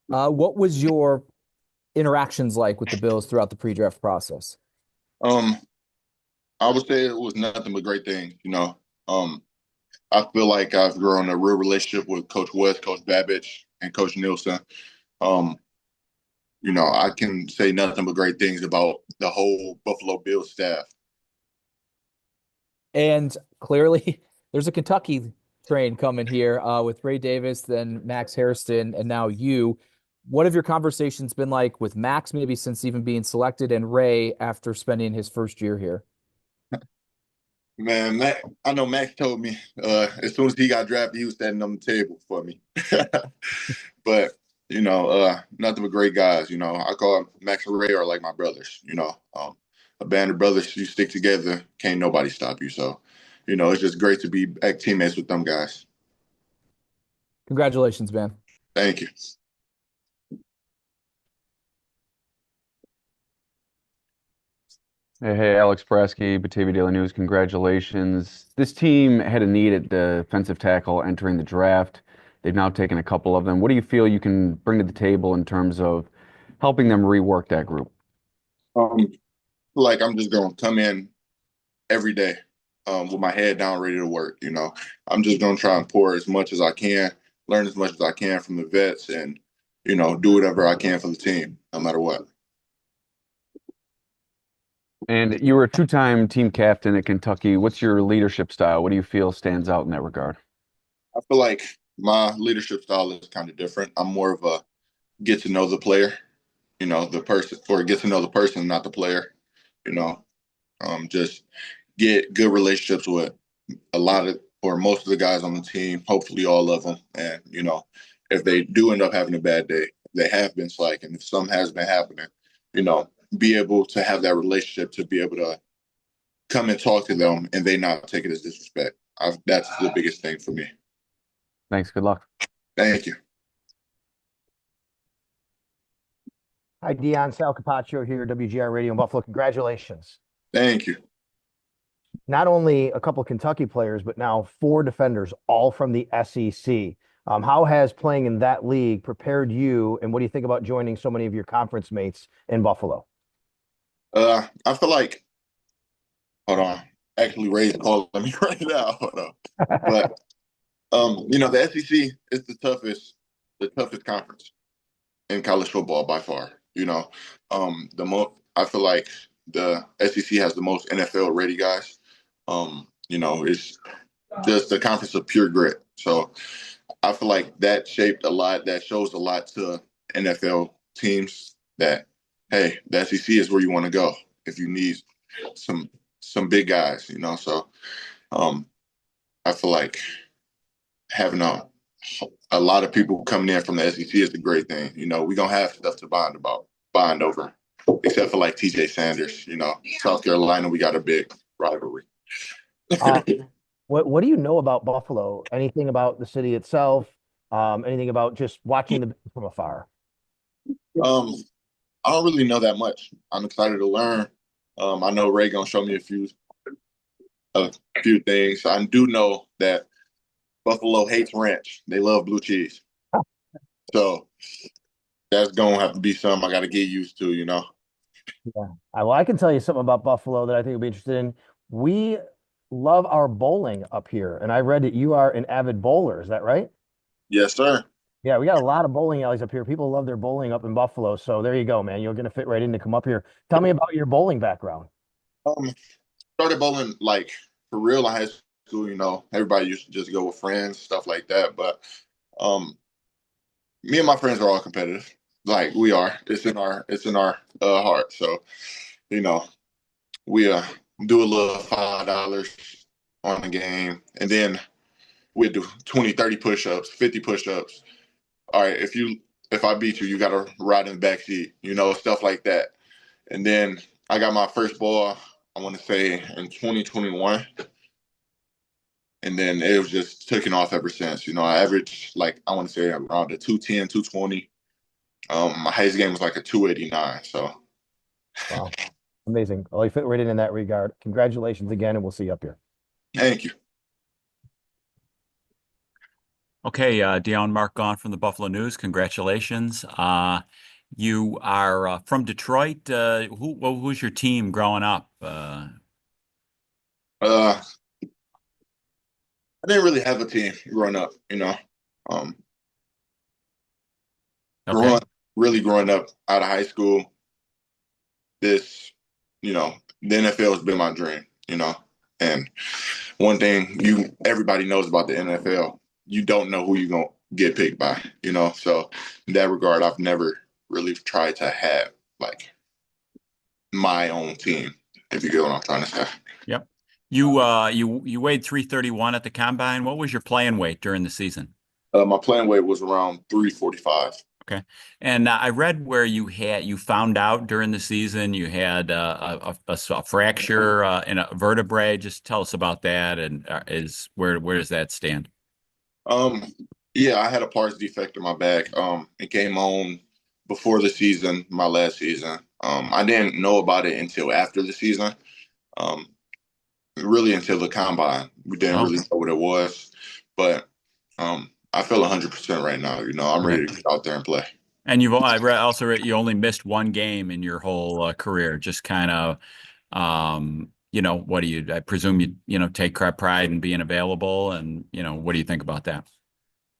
What was your interactions like with the Bills throughout the pre-draft process? Um, I would say it was nothing but great things. I feel like I've grown a real relationship with Coach West, Coach Babbage, and Coach Nielsen. Um, I can say nothing but great things about the whole Buffalo Bills staff. And clearly, there's a Kentucky train coming here with Ray Davis, then Max Hairston, and now you. What have your conversations been like with Max, maybe since even being selected, and Ray after spending his first year here? Man, I know Max told me as soon as he got drafted, he was standing on the table for me. But nothing but great guys. I call Max and Ray are like my brothers. A band of brothers, you stick together, can't nobody stop you. So, it's just great to be back teammates with them guys. Congratulations, man. Thank you. Hey, Alex Praski, Batavia Daily News. Congratulations. This team had a need at defensive tackle entering the draft. They've now taken a couple of them. What do you feel you can bring to the table in terms of helping them rework that group? Um, like I'm just gonna come in every day, with my head down, ready to work. I'm just gonna try and pour as much as I can, learn as much as I can from the vets, and do whatever I can for the team, no matter what. And you were a two-time team captain at Kentucky. What's your leadership style? What do you feel stands out in that regard? I feel like my leadership style is kind of different. I'm more of a get to know the player, the person, or get to know the person, not the player. You know, just get good relationships with a lot of or most of the guys on the team, hopefully all of them. And, if they do end up having a bad day, they have been slacking. If some has been happening, you know, be able to have that relationship to be able to come and talk to them and they not take it as disrespect. That's the biggest thing for me. Thanks. Good luck. Thank you. Hi, Deone, Sal Capaccio here, WGR Radio in Buffalo. Congratulations. Thank you. Not only a couple of Kentucky players, but now four defenders, all from the SEC. How has playing in that league prepared you, and what do you think about joining so many of your conference mates in Buffalo? I feel like, hold on, actually Ray's calling me right now. Hold on. But the SEC is the toughest conference in college football by far. The most I feel like the SEC has the most NFL ready guys. It's just the conference of pure grit. So I feel like that shaped a lot. That shows a lot to NFL teams that hey, the SEC is where you want to go if you need some some big guys. So um, I feel like having a lot of people coming in from the SEC is a great thing. We don't have stuff to bond over, except for like TJ Sanders. South Carolina, we got a big rivalry. Uh, what do you know about Buffalo? Anything about the city itself? Anything about just watching the from afar? um, I don't really know that much. I'm excited to learn. I know Ray gonna show me a few things. I do know that Buffalo hates ranch. They love blue cheese. So that's gonna have to be something I got to get used to. Yeah. Well, I can tell you something about Buffalo that I think you'll be interested in. We love our bowling up here, and I read that you are an avid bowler. Is that right? Yes, sir. Yeah, we got a lot of bowling alleys up here. People love their bowling up in Buffalo. So there you go, man. You're gonna fit right in to come up here. Tell me about your bowling background. Um, Started bowling like for real in high school. Everybody used to just go with friends, stuff like that. But um, me and my friends are all competitive. Like we are. It's in our heart. So you know, we do a little $5 on the game, and then we do 20, 30 push-ups, 50 push-ups. All right, if I beat you, you got to ride in the back seat. Stuff like that. And then I got my first ball, I want to say in 2021. And then it was just taking off ever since. I averaged like, I want to say around a 210, 220. My highest game was like a 289. So Wow, amazing. Well, you fit right in that regard. Congratulations again, and we'll see you up here. thank you. Okay, Deone Mark Gone from the Buffalo News. Congratulations. You are from Detroit. Who's your team growing up? Uh, I didn't really have a team growing up, you know. Um, Okay. growing growing up out of high school, this, you know, the NFL has been my dream, you know. And one thing everybody knows about the NFL, you don't know who you're gonna get picked by, you know. So in that regard, I've never really tried to have like my own team, if you get what I'm trying to say. Yep. You weighed 331 at the combine. What was your playing weight during the season? My playing weight was around 345. Okay. And I read where you found out during the season you had a fracture in a vertebrae. Just tell us about that, and where does that stand? Um, yeah, I had a parts defect in my back. It came on before the season, my last season. I didn't know about it until after the season. Um, really until the combine. We didn't Oh, really know what it was, but I feel 100% right now. You know, I'm okay. ready to get out there and play. And also read you only missed one game in your whole career. Just kind of, what do I presume take pride in being available, and what do you think about that?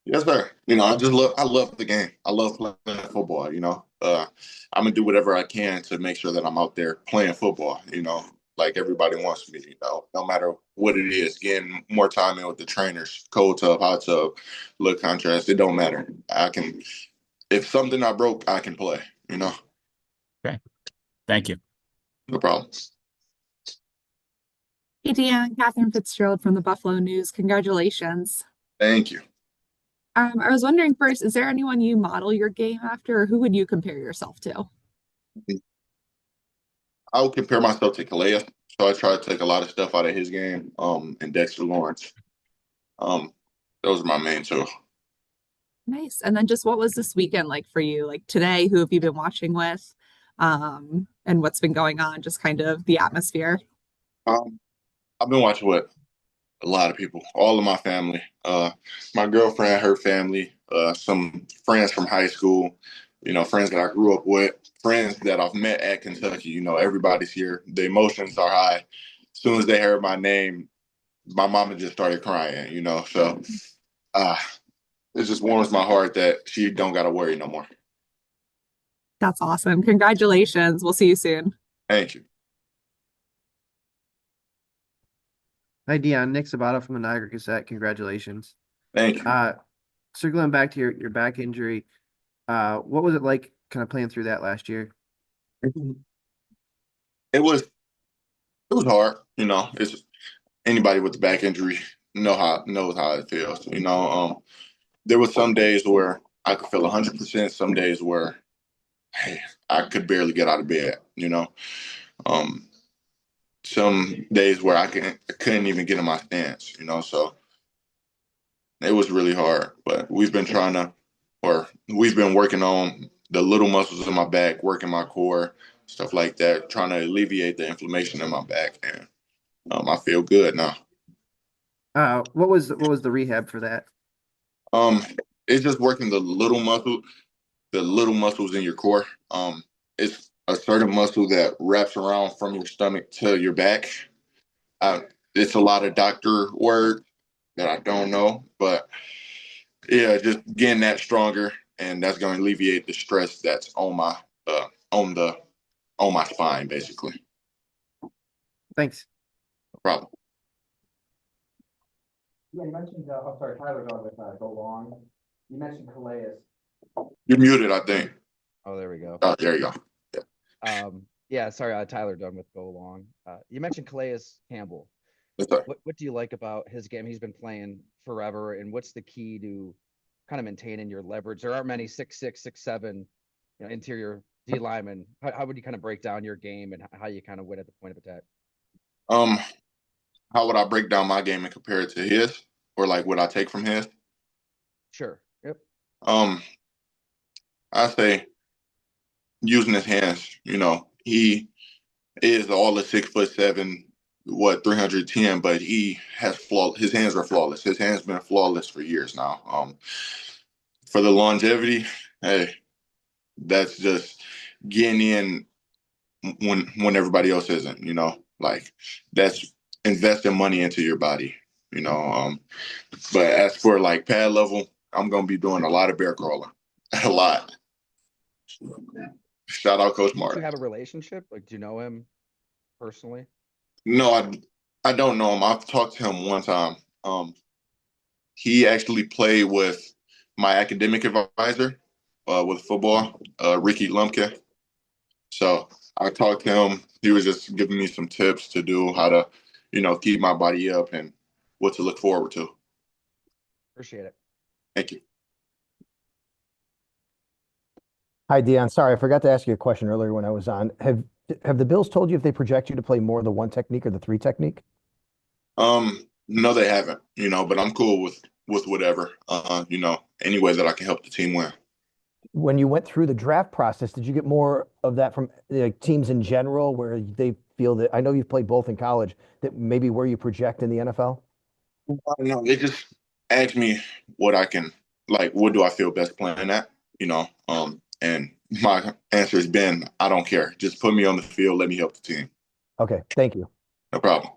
Yes, sir. You know, I love the game. I love playing football. You know, I'm gonna do whatever I can to make sure that I'm out there playing football. You know, like everybody wants me. You know, no matter what it is, getting more time in with the trainers, cold tub, hot tub, look contrast. It don't matter. I can. If something I broke, I can play. You know, Okay, thank you. no problem. Hey, Deanne, Catherine Fitzgerald from the Buffalo News. Congratulations. Thank you. I was wondering first, is there anyone you model your game after, or who would you compare yourself to? I would compare myself to Calais. So I try to take a lot of stuff out of his game. And Dexter Lawrence. Um, those are my main two. Nice. And then just what was this weekend like for you? Like today, who have you been watching with? And what's been going on, just kind of the atmosphere. Um, I've been watching with a lot of people, all of my family, my girlfriend, her family, some friends from high school, you know, friends that I grew up with, friends that I've met at Kentucky. You know, everybody's here. The emotions are high. As soon as they heard my name, my mama just started crying. You know, so uh, it just warms my heart that she don't got to worry no more. That's awesome. Congratulations. We'll see you soon. Thank you. Hi, Dion. Nick Sabato from the Niagara Gazette. Congratulations. Thank you. Circling back to your back injury, what was it like kind of playing through that last year? It was hard. You know, it's anybody with the back injury knows how it feels. You know, there were some days where I could feel 100%. Some days where, hey, I could barely get out of bed. You know, um, some days where I couldn't even get in my stance. You know, so it was really hard. But we've been working on the little muscles in my back, working my core, stuff like that, trying to alleviate the inflammation in my back, and I feel good now. What was the rehab for that? Um, it's just working the little muscles in your core. It's a certain muscle that wraps around from your stomach to your back. Uh, it's a lot of doctor word that I don't know, but yeah, just getting that stronger, and that's going to alleviate the stress that's on the on my spine, basically. Thanks. No problem. Yeah, you mentioned, oh, sorry, Tyler going with Go Long. You mentioned Calais. You're muted, I think. Oh, there we go. Oh, there you go. Yeah, sorry, Tyler Dunn with Go Long. You mentioned Calais Campbell. Yes, sir. What do you like about his game? He's been playing forever, and what's the key to kind of maintaining your leverage? There aren't many 6'6", 6'7", interior D linemen. How would you kind of break down your game and how you kind of win at the point of attack? How would I break down my game and compare it to his, or like what I take from his? Sure. Yep. I say using his hands. You know, he is all of 6'7", 310, but he has his hands are flawless. His hands been flawless for years now. For the longevity, hey, that's just getting in when everybody else isn't, like that's investing money into your body, you know. But as for like pad level, I'm gonna be doing a lot of bear crawling. A lot. Shout out Coach Do Mark. you have a relationship? Like, do you know him personally? No, I don't know him. I've talked to him one time. He actually played with my academic advisor with football, Ricky Lumpke. So I talked to him. He was just giving me some tips to do how to, keep my body up and what to look forward to. Appreciate it. Thank you. Hi, Deone. Sorry, I forgot to ask you a question earlier when I was on. Have the Bills told you if they project you to play more of the one technique or the three technique? No, they haven't, but I'm cool with whatever, any way that I can help the team win. When you went through the draft process, did you get more of that from like teams in general where they feel that, I know you've played both in college, that maybe where you project in the NFL? No, they just asked me what I can, like, what do I feel best playing at, and my answer has been, I don't care. Just put me on the field. Let me help the team. Okay, thank you. No problem.